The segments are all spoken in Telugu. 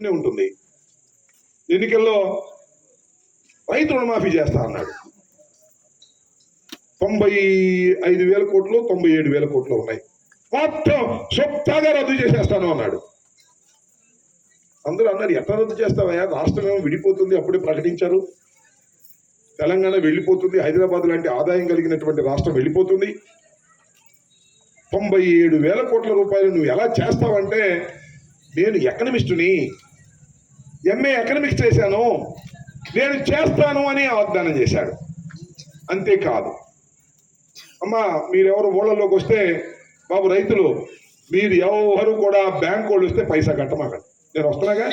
ఉంటుంది. ఎన్నికల్లో రైతు రుణమాఫీ చేస్తా అన్నాడు. 95,000 కోట్లు 97,000 కోట్లు ఉన్నాయి. మొత్తం సొంతగా రద్దు చేసేస్తాను అన్నాడు. అందరూ అన్నారు, ఎట్లా రద్దు చేస్తావయ్యా, రాష్ట్రం విడిపోతుంది, అప్పుడే ప్రకటించారు, తెలంగాణ వెళ్ళిపోతుంది, హైదరాబాద్ లాంటి ఆదాయం కలిగినటువంటి రాష్ట్రం వెళ్ళిపోతుంది, 97,000 కోట్ల రూపాయలు నువ్వు ఎలా చేస్తావంటే, నేను ఎకనమిస్టుని, ఎంఏ ఎకనమిక్స్ చేశాను, నేను చేస్తాను అని వాగ్దానం చేశాడు. అంతేకాదు, అమ్మా మీరెవరు ఊళ్ళలోకి వస్తే, బాబు రైతులు మీరు ఎవరు కూడా బ్యాంకు వాళ్ళు వస్తే పైసా కట్టమాకండి, నేను వస్తున్నాగా,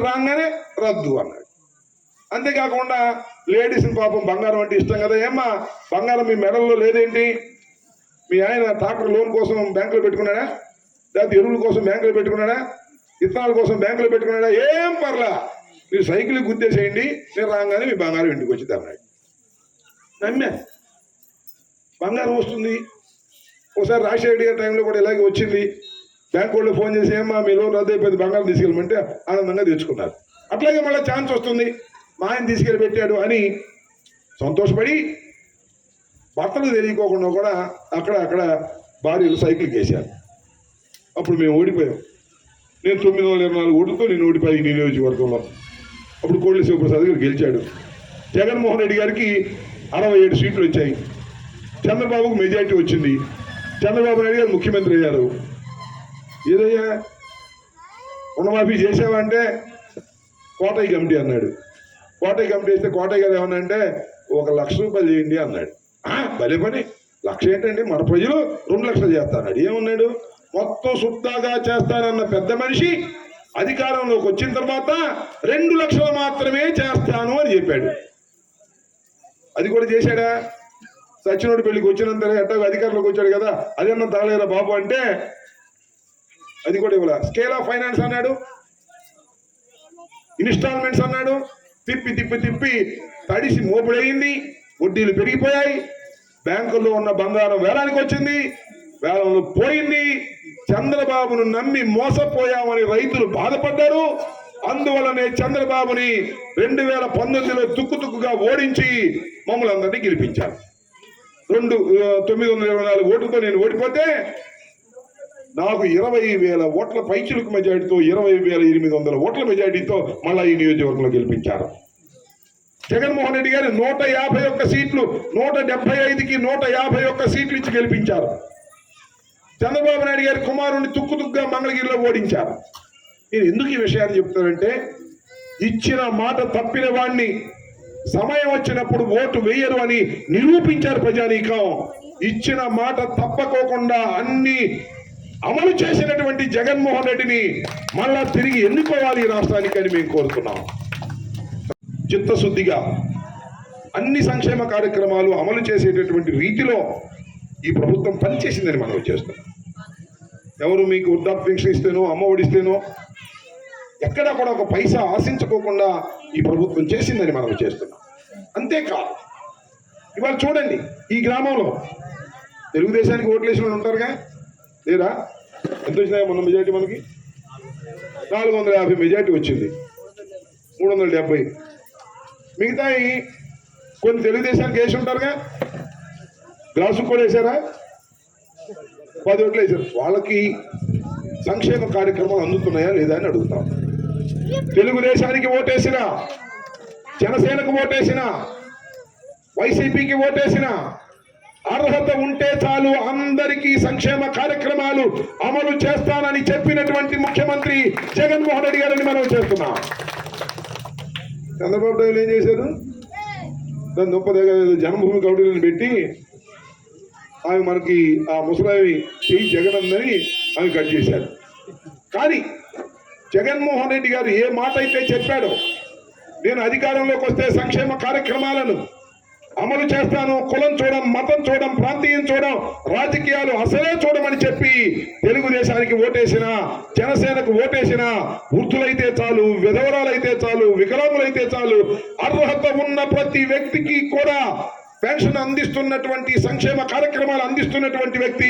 రాగానే రద్దు అన్నాడు. అంతేకాకుండా లేడీస్ని పాపం బంగారం అంటే ఇష్టం కదా, ఏమ్మా బంగారం మీ మెడల్లో లేదేంటి, మీ ఆయన ట్రాక్టర్ లోన్ కోసం బ్యాంకులో పెట్టుకున్నాడా, లేకపోతే ఎరువుల కోసం బ్యాంకులో పెట్టుకున్నాడా, విత్తనాల కోసం బ్యాంకులో పెట్టుకున్నాడా, ఏం పర్లా మీరు సైకిల్ గుద్దేసేయండి, నేను రాగానే మీ బంగారం ఇంటికి వచ్చింది అన్నాడు. నమ్మా, బంగారం వస్తుంది. ఒకసారి రాజశేఖర్ గారి టైంలో కూడా ఇలాగే వచ్చింది. బ్యాంకు వాళ్ళు ఫోన్ చేసి, ఏమ్మా మీ లోన్ రద్దు అయిపోయింది, బంగారం తీసుకెళ్ళమంటే ఆనందంగా తెచ్చుకున్నారు. అట్లాగే మళ్ళీ ఛాన్స్ వస్తుంది, మా ఆయన తీసుకెళ్ళి పెట్టాడు అని సంతోషపడి భర్తలు తెలియకోకుండా కూడా అక్కడ భార్యలు సైకిల్కి వేశారు. అప్పుడు మేము ఓడిపోయాం. నేను 924 ఓట్లతో నేను ఓడిపోయి ఈ నియోజకవర్గంలో. అప్పుడు కోళ్ళ శివప్రసాద్ గారు గెలిచాడు. జగన్మోహన్ రెడ్డి గారికి 67 సీట్లు వచ్చాయి. చంద్రబాబుకు మెజారిటీ వచ్చింది. చంద్రబాబు నాయుడు గారు ముఖ్యమంత్రి అయ్యారు. ఏదయ్యా రుణమాఫీ చేసావంటే కోటయ్య కమిటీ అన్నాడు. కోటయ్య కమిటీ వేస్తే కోటయ్య గారు ఏమన్నా అంటే 1,00,000 రూపాయలు చేయండి అన్నాడు. భలే పని, 1,00,000 ఏంటండి, మన ప్రజలు 2 లక్షలు చేస్తాడు. ఏమన్నాడు, మొత్తం సుద్దాగా చేస్తానన్న పెద్ద మనిషి అధికారంలోకి వచ్చిన తర్వాత 2 లక్షలు మాత్రమే చేస్తాను అని చెప్పాడు. అది కూడా చేశాడా? సచ్చినోడి పెళ్లికి వచ్చినంత ఎట్టా అధికారంలోకి వచ్చాడు కదా, అదేమన్నా తాగలేరా బాబు అంటే అది కూడా ఇవ్వాల. స్కేల్ ఆఫ్ ఫైనాన్స్ అన్నాడు, ఇన్స్టాల్మెంట్స్ అన్నాడు. తిప్పి తడిసి మోపుడయింది, వడ్డీలు పెరిగిపోయాయి, బ్యాంకుల్లో ఉన్న బంగారం వేలానికి వచ్చింది, వేలంలో పోయింది. చంద్రబాబును నమ్మి మోసపోయామని రైతులు బాధపడ్డారు. అందువల్లనే చంద్రబాబుని 2019లో తుక్కుగా ఓడించి మమ్మల్ని అందరినీ గెలిపించారు. 924 ఓట్లతో నేను ఓడిపోతే నాకు 20,000 ఓట్ల పైచులకు మెజారిటీతో 20,800 ఓట్ల మెజారిటీతో మళ్ళా ఈ నియోజకవర్గంలో గెలిపించారు. జగన్మోహన్ రెడ్డి గారు 151 సీట్లు 175కి 151 సీట్లు ఇచ్చి గెలిపించారు. చంద్రబాబు నాయుడు గారి కుమారుని తుక్కుగా మంగళగిరిలో ఓడించారు. నేను ఎందుకు ఈ విషయాన్ని చెప్తానంటే, ఇచ్చిన మాట తప్పిన వాడిని సమయం వచ్చినప్పుడు ఓటు వేయరు అని నిరూపించారు ప్రజానీకం. ఇచ్చిన మాట తప్పకోకుండా అన్ని అమలు చేసినటువంటి జగన్మోహన్ రెడ్డిని మళ్ళా తిరిగి ఎన్నుకోవాలి ఈ రాష్ట్రానికి అని మేము కోరుతున్నాం. చిత్తశుద్ధిగా అన్ని సంక్షేమ కార్యక్రమాలు అమలు చేసేటటువంటి రీతిలో ఈ ప్రభుత్వం పనిచేసిందని మనం చేస్తున్నాం. ఎవరు మీకు వృద్ధాప్య పెన్షన్ ఇస్తేనో, అమ్మ ఒడిస్తేనో ఎక్కడా కూడా ఒక పైసా ఆశించుకోకుండా ఈ ప్రభుత్వం చేసిందని మనం చేస్తున్నాం. అంతేకాదు, ఇవాళ చూడండి, ఈ గ్రామంలో తెలుగుదేశానికి ఓట్లేసిన వాళ్ళు ఉంటారుగా, లేరా? ఎంత వచ్చినాయో మొన్న మెజారిటీ మనకి 450 మెజారిటీ వచ్చింది, 370. మిగతా కొన్ని తెలుగుదేశానికి వేసి ఉంటారుగా, గ్లాసు కూడా వేసారా, 10 ఓట్లు వేసారు. వాళ్ళకి సంక్షేమ కార్యక్రమాలు అందుతున్నాయా లేదా అని అడుగుతాం. తెలుగుదేశానికి ఓటేసిన, జనసేనకు ఓటేసిన, వైసీపీకి ఓటేసిన, అర్హత ఉంటే చాలు అందరికీ సంక్షేమ కార్యక్రమాలు అమలు చేస్తానని చెప్పినటువంటి ముఖ్యమంత్రి జగన్మోహన్ రెడ్డి గారిని మనం చేస్తున్నాం. చంద్రబాబు నాయుడు ఏం చేశారు, దాని 30 జన్మభూమి కౌటిల్ని పెట్టి ఆమె మనకి ఆ ముసలాయి చెయ్యి జగనందని ఆమె కట్ చేశారు. కానీ జగన్మోహన్ రెడ్డి గారు ఏ మాట అయితే చెప్పాడో, నేను అధికారంలోకి వస్తే సంక్షేమ కార్యక్రమాలను అమలు చేస్తాను, కులం చూడం, మతం చూడం, ప్రాంతీయం చూడం, రాజకీయాలు అసలే చూడమని చెప్పి తెలుగుదేశానికి ఓటేసిన, జనసేనకు ఓటేసిన వృద్ధులైతే చాలు, విధవరాలైతే చాలు, వికలాంగులైతే చాలు, అర్హత ఉన్న ప్రతి వ్యక్తికి కూడా పెన్షన్ అందిస్తున్నటువంటి, సంక్షేమ కార్యక్రమాలు అందిస్తున్నటువంటి వ్యక్తి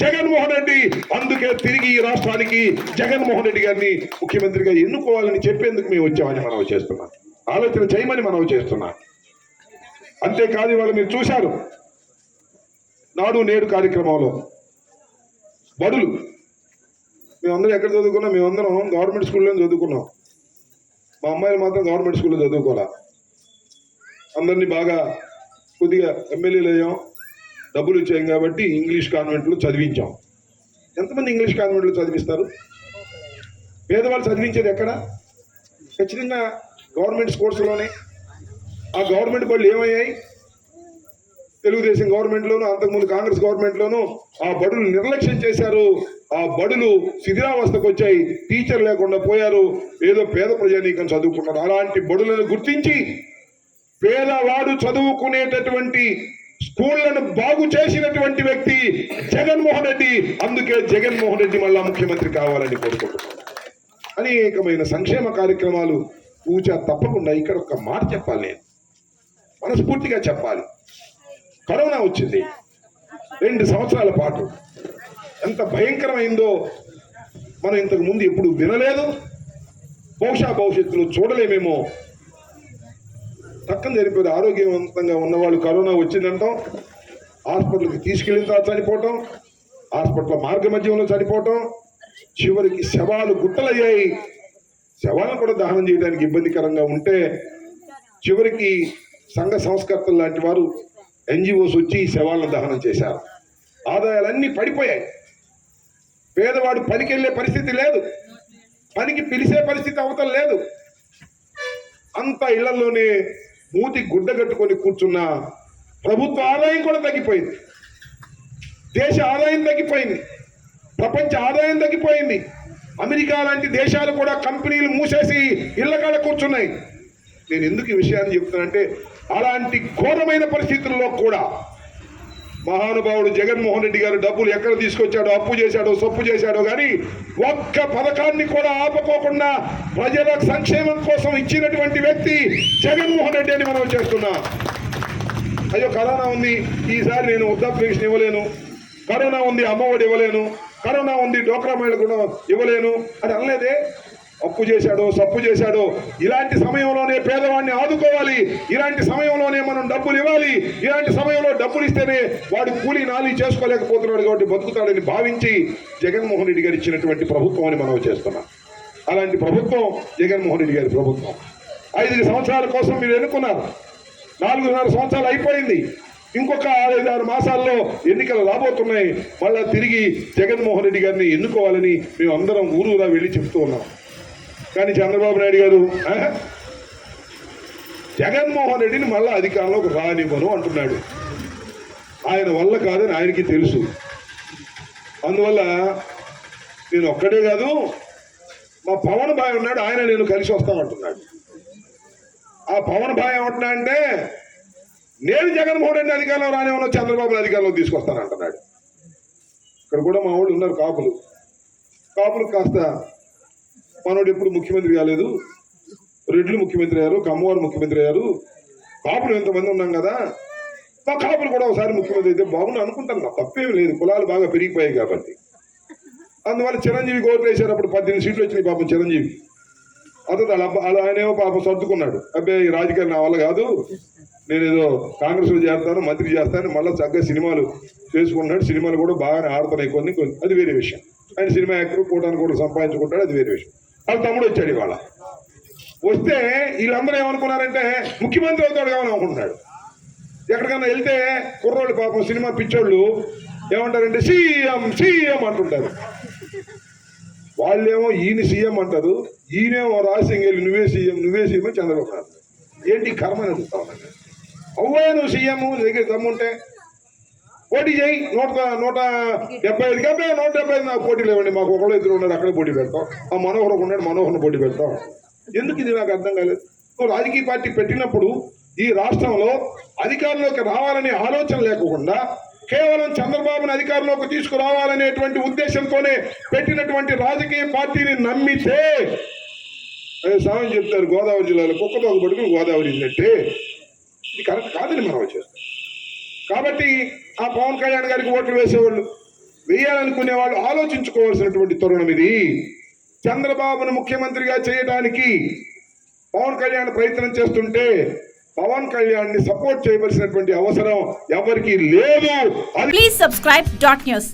జగన్మోహన్ రెడ్డి. అందుకే తిరిగి ఈ రాష్ట్రానికి జగన్మోహన్ రెడ్డి గారిని ముఖ్యమంత్రిగా ఎన్నుకోవాలని చెప్పేందుకు మేము వచ్చామని మనవి చేస్తున్నాం. ఆలోచన చేయమని మనవి చేస్తున్నాం. అంతేకాదు, ఇవాళ మీరు చూశారు నాడు నేడు కార్యక్రమంలో బడులు. మేమందరం ఎక్కడ చదువుకున్నాం? మేమందరం గవర్నమెంట్ స్కూల్లో చదువుకున్నాం. మా అమ్మాయిలు మాత్రం గవర్నమెంట్ స్కూల్లో చదువుకోవాలా. అందరినీ బాగా కొద్దిగా ఎమ్మెల్యేలు అయ్యాం, డబ్బులు ఇచ్చాం కాబట్టి ఇంగ్లీష్ కాన్వెంట్లో చదివించాం. ఎంతమంది ఇంగ్లీష్ కాన్వెంట్లో చదివిస్తారు? పేదవాళ్ళు చదివించేది ఎక్కడ? ఖచ్చితంగా గవర్నమెంట్ స్కూల్స్లోనే. ఆ గవర్నమెంట్ బడులు ఏమయ్యాయి? తెలుగుదేశం గవర్నమెంట్లోనూ, అంతకుముందు కాంగ్రెస్ గవర్నమెంట్లోనూ ఆ బడులు నిర్లక్ష్యం చేశారు. ఆ బడులు శిథిలావస్థకు వచ్చాయి, టీచర్ లేకుండా పోయారు, ఏదో పేద ప్రజానీకం చదువుకున్నారు. అలాంటి బడులను గుర్తించి పేదవాడు చదువుకునేటటువంటి స్కూళ్లను బాగు చేసినటువంటి వ్యక్తి జగన్మోహన్ రెడ్డి. అందుకే జగన్మోహన్ రెడ్డి మళ్ళా ముఖ్యమంత్రి కావాలని కోరుకుంటున్నాను. అనేకమైన సంక్షేమ కార్యక్రమాలు ఊచా తప్పకుండా. ఇక్కడ ఒక మాట చెప్పాలి, నేను మనస్ఫూర్తిగా చెప్పాలి. కరోనా వచ్చింది 2 సంవత్సరాల పాటు. ఎంత భయంకరమైందో మనం ఇంతకు ముందు ఎప్పుడు వినలేదు, బహుశా భవిష్యత్తులో చూడలేమేమో. పక్కన జరిపోయి ఆరోగ్యవంతంగా ఉన్నవాళ్ళు కరోనా వచ్చిందంటాం, హాస్పిటల్కి తీసుకెళ్ళిన తర్వాత చనిపోవటం, హాస్పిటల్ మార్గ మధ్యంలో చనిపోవటం, చివరికి శవాలు గుట్టలయ్యాయి. శవాలను కూడా దహనం చేయడానికి ఇబ్బందికరంగా ఉంటే చివరికి సంఘ సంస్కర్తలు లాంటి వారు, ఎన్జిఓస్ వచ్చి శవాలను దహనం చేశారు. ఆదాయాలన్నీ పడిపోయాయి. పేదవాడు పనికి వెళ్ళే పరిస్థితి లేదు, పనికి పిలిచే పరిస్థితి అవతల లేదు. అంత ఇళ్లలోనే మూతి గుడ్డ కట్టుకొని కూర్చున్న ప్రభుత్వ ఆదాయం కూడా తగ్గిపోయింది, దేశ ఆదాయం తగ్గిపోయింది, ప్రపంచ ఆదాయం తగ్గిపోయింది. అమెరికా లాంటి దేశాలు కూడా కంపెనీలు మూసేసి ఇళ్లకాడ కూర్చున్నాయి. నేను ఎందుకు ఈ విషయాన్ని చెప్తున్నానంటే, అలాంటి ఘోరమైన పరిస్థితుల్లో కూడా మహానుభావుడు జగన్మోహన్ రెడ్డి గారు డబ్బులు ఎక్కడ తీసుకొచ్చాడో, అప్పు చేశాడో, సొప్పు చేశాడో కానీ ఒక్క పథకాన్ని కూడా ఆపుకోకుండా ప్రజల సంక్షేమం కోసం ఇచ్చినటువంటి వ్యక్తి జగన్మోహన్ రెడ్డి అని మనం చేస్తున్నా. అయ్యో కరోనా ఉంది, ఈసారి నేను వృద్ధాప్య పెన్షన్ ఇవ్వలేను, కరోనా ఉంది అమ్మఒడి ఇవ్వలేను, కరోనా ఉంది డోక్రా మహిళలు కూడా ఇవ్వలేను అని అనలేదే. అప్పు చేశాడో, సప్పు చేశాడో, ఇలాంటి సమయంలోనే పేదవాడిని ఆదుకోవాలి, ఇలాంటి సమయంలోనే మనం డబ్బులు ఇవ్వాలి, ఇలాంటి సమయంలో డబ్బులు ఇస్తేనే వాడు కూలీ నాలి చేసుకోలేకపోతున్నాడు కాబట్టి బతుకుతాడని భావించి జగన్మోహన్ రెడ్డి గారు ఇచ్చినటువంటి ప్రభుత్వం అని మనం చేస్తున్నాం. అలాంటి ప్రభుత్వం జగన్మోహన్ రెడ్డి గారి ప్రభుత్వం. 5 సంవత్సరాల కోసం మీరు ఎన్నుకున్నారు, 4.5 సంవత్సరాలు అయిపోయింది. ఇంకొక 5-6 మాసాల్లో ఎన్నికలు రాబోతున్నాయి. మళ్ళా తిరిగి జగన్మోహన్ రెడ్డి గారిని ఎన్నుకోవాలని మేము అందరం ఊరూరా వెళ్ళి చెప్తూ ఉన్నాం. కానీ చంద్రబాబు నాయుడు గారు జగన్మోహన్ రెడ్డిని మళ్ళా అధికారంలోకి రానివ్వను అంటున్నాడు. ఆయన వల్ల కాదని ఆయనకి తెలుసు. అందువల్ల నేను ఒక్కడే కాదు, మా పవన్ భాయ్ ఉన్నాడు, ఆయన నేను కలిసి వస్తామంటున్నాడు. ఆ పవన్ భాయ్ ఏమంటున్నా అంటే, నేను జగన్మోహన్ రెడ్డి అధికారంలో రానివ్వను, చంద్రబాబుని అధికారంలో తీసుకొస్తానంటున్నాడు. ఇక్కడ కూడా మా వాళ్ళు ఉన్నారు కాపులు కాస్త మనోడు ఎప్పుడు ముఖ్యమంత్రి కాలేదు, రెడ్లు ముఖ్యమంత్రి అయ్యారు, కమ్మవారు ముఖ్యమంత్రి అయ్యారు, కాపులు ఎంతమంది ఉన్నాం కదా, మా కాపులు కూడా ఒకసారి ముఖ్యమంత్రి అయితే బాగుండు అనుకుంటాను. తప్పేమి లేదు, కులాలు బాగా పెరిగిపోయాయి కాబట్టి. అందువల్ల చిరంజీవి ఓట్లు వేశారు, అప్పుడు 18 సీట్లు వచ్చినాయి పాపం చిరంజీవి. అతను అలా ఆయనేమో పాపం సర్దుకున్నాడు, అబ్బాయి ఈ రాజకీయాలు నా వల్ల కాదు, నేనేదో కాంగ్రెస్లో చేస్తాను, మంత్రి చేస్తాను, మళ్ళీ చక్కగా సినిమాలు చేసుకుంటున్నాడు, సినిమాలు కూడా బాగానే ఆడుతున్నాయి కొన్ని, అది వేరే విషయం. ఆయన సినిమా యాక్టర్ కూటాన్ని కూడా సంపాదించుకుంటాడు, అది వేరే విషయం. వాళ్ళ తమ్ముడు వచ్చాడు, ఇవాళ వస్తే వీళ్ళందరూ ఏమనుకున్నారంటే ముఖ్యమంత్రి అవుతాడు కావాలని అనుకుంటున్నాడు. ఎక్కడికన్నా వెళ్తే కుర్రోళ్ళు పాపం సినిమా పిచ్చోళ్ళు ఏమంటారంటే సీఎం అంటుంటారు. వాళ్ళేమో ఈయన సీఎం అంటారు, ఈయనేమో రాజసింగేళ్ళు నువ్వే సీఎం అని చంద్రబాబు నాయుడు. ఏంటి కర్మ అని అడుగుతా ఉన్నాను. అవ్వా నువ్వు సీఎం దగ్గర దమ్ముంటే పోటీ చేయి, 175 అబ్బాయి 175 నాకు పోటీలు ఇవ్వండి, మాకు ఒకళ్ళు 2 ఉన్నారు అక్కడే పోటీ పెడతాం, ఆ మనోహర్ ఉన్నాడు మనోహర్ని పోటీ పెడతాం. ఎందుకు ఇది నాకు అర్థం కాలేదు. నువ్వు రాజకీయ పార్టీ పెట్టినప్పుడు ఈ రాష్ట్రంలో అధికారంలోకి రావాలనే ఆలోచన లేకుండా కేవలం చంద్రబాబుని అధికారంలోకి తీసుకురావాలనేటువంటి ఉద్దేశంతోనే పెట్టినటువంటి రాజకీయ పార్టీని నమ్మితే సాయం చెప్తారు, గోదావరి జిల్లాలో కుక్కతో ఒక పడుకుని గోదావరి ఇన్నట్టే. ఇది కరెక్ట్ కాదని మనం చేస్తాం. కాబట్టి ఆ పవన్ కళ్యాణ్ గారికి ఓట్లు వేసేవాళ్ళు, వేయాలనుకునే వాళ్ళు ఆలోచించుకోవాల్సినటువంటి తరుణం ఇది. చంద్రబాబును ముఖ్యమంత్రిగా చేయడానికి పవన్ కళ్యాణ్ ప్రయత్నం చేస్తుంటే పవన్ కళ్యాణ్ ని సపోర్ట్ చేయవలసినటువంటి అవసరం ఎవరికి లేదు. Please subscribe .news.